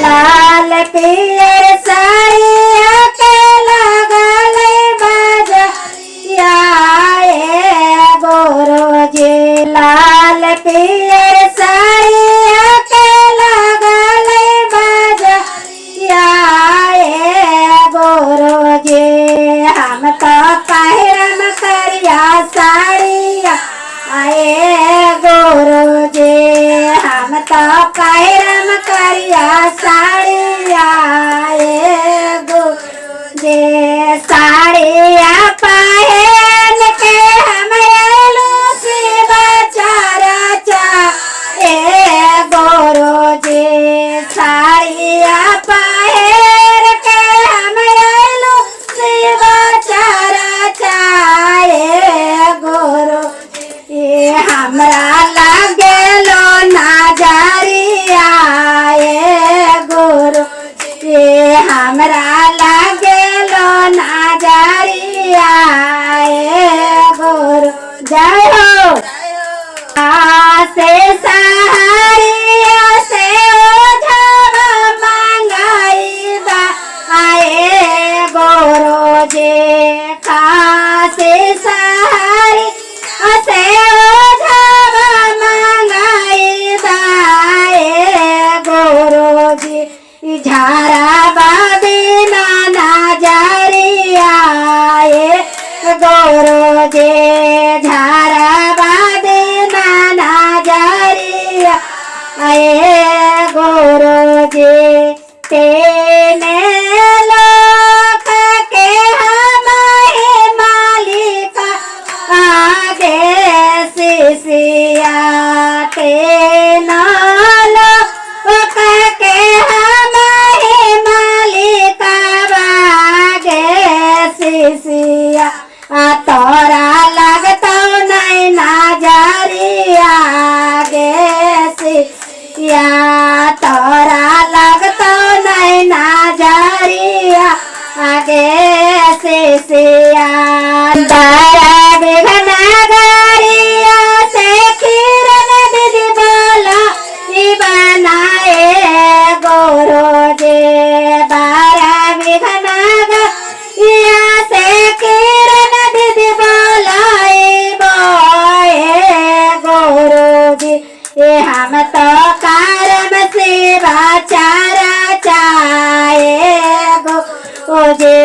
लाल पियर साड़िया के लगल बजरिया ए गोरो जी लाल पियर साड़िया के लगल बजरिया ए गोरो जी हम तो पहिरम करिया साड़िया आए गोरो जी हम तो पहिरम करिया साड़िया आए गोरो जी साड़िया पहन के हम आलू से बचारा चा ए गोरो जी साड़िया पहन के हम आलू से बचारा चा ए गोरो हमरा लगेलो नजरिया ए गुरु ये हमरा लगेलो नजरिया ए गुरु जय हो से सहारिया से ओझब मंगाई बा आए गुरु जे खासे सहारी से ओझब मंगाई दाए गोरो जी झारा बिना नजरिया ए गोरो जे झारा बिना नजरिया ए गोरो जे तेने लोक के हम मालिक आगे सिसिया के नालो के हम मालिक आगे सिसिया तोरा लगतो नहीं नजरिया गे सिसिया तोरा लगतो नहीं नजरिया आगे सिसिया दया बिघना गरिया से किरण दीदी बोला बनाए गोरो जे बारा बिघना गरिया से किरण दीदी बोलाए बोए गोरो जी ये हम तो कारम से बाचारा चाहे गो जे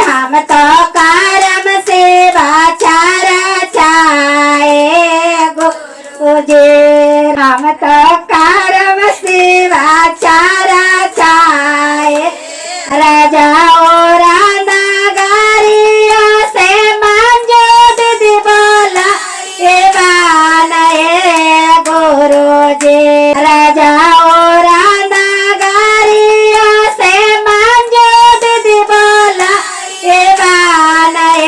हम तो कारम से बाचारा चाहे गो जे हम तो कारम से बाचारा चाहे राजा और नगरिया से मांजो दीदी बोला ए बाना ए गोरो जे राजा और नगरिया से मांजो दीदी बोला ए बाना ए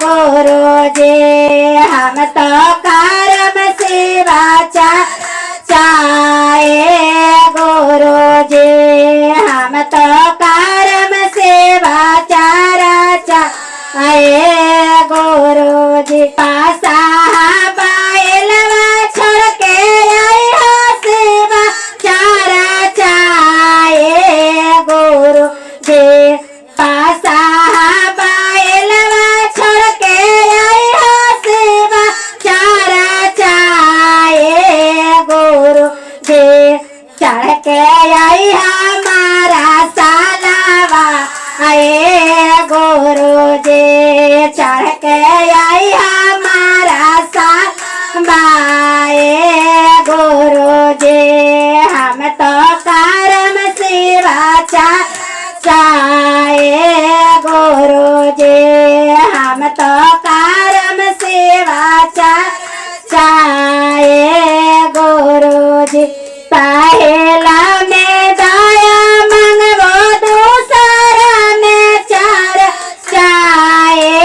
गोरो जे हम तो कारम से बाचा चाहे गोरो जे हम तो कारम से बाचारा चाहे गोरो जी पासा बायलवा छोड़ के आई हो सेवा चारा चाहे गोरो जे पासा बायलवा छोड़ के आई हो सेवा चारा चाहे गोरो जे चढ़ के आई हमारा सालावा आए गोरो जे चढ़ के आई हमारा सालाए गोरो जे हम तो कारम सेवा चाहे गोरो जे हम तो कारम सेवा चाहे गोरो जी पहला में दया मंगवो दूसरा में चार चाहे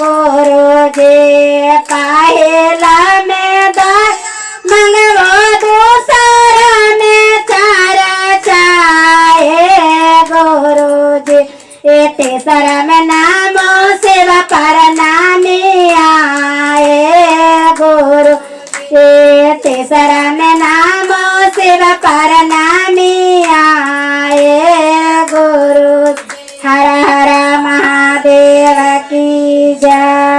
गोरो जे पहला में दया मंगवो दूसरा में चार चाहे गोरो जी तेसरा में नामो सेवा पर नामी आए गोरो तेसरा में नामो सेवा पर नामी आए गुरु हर हर महादेव की जय।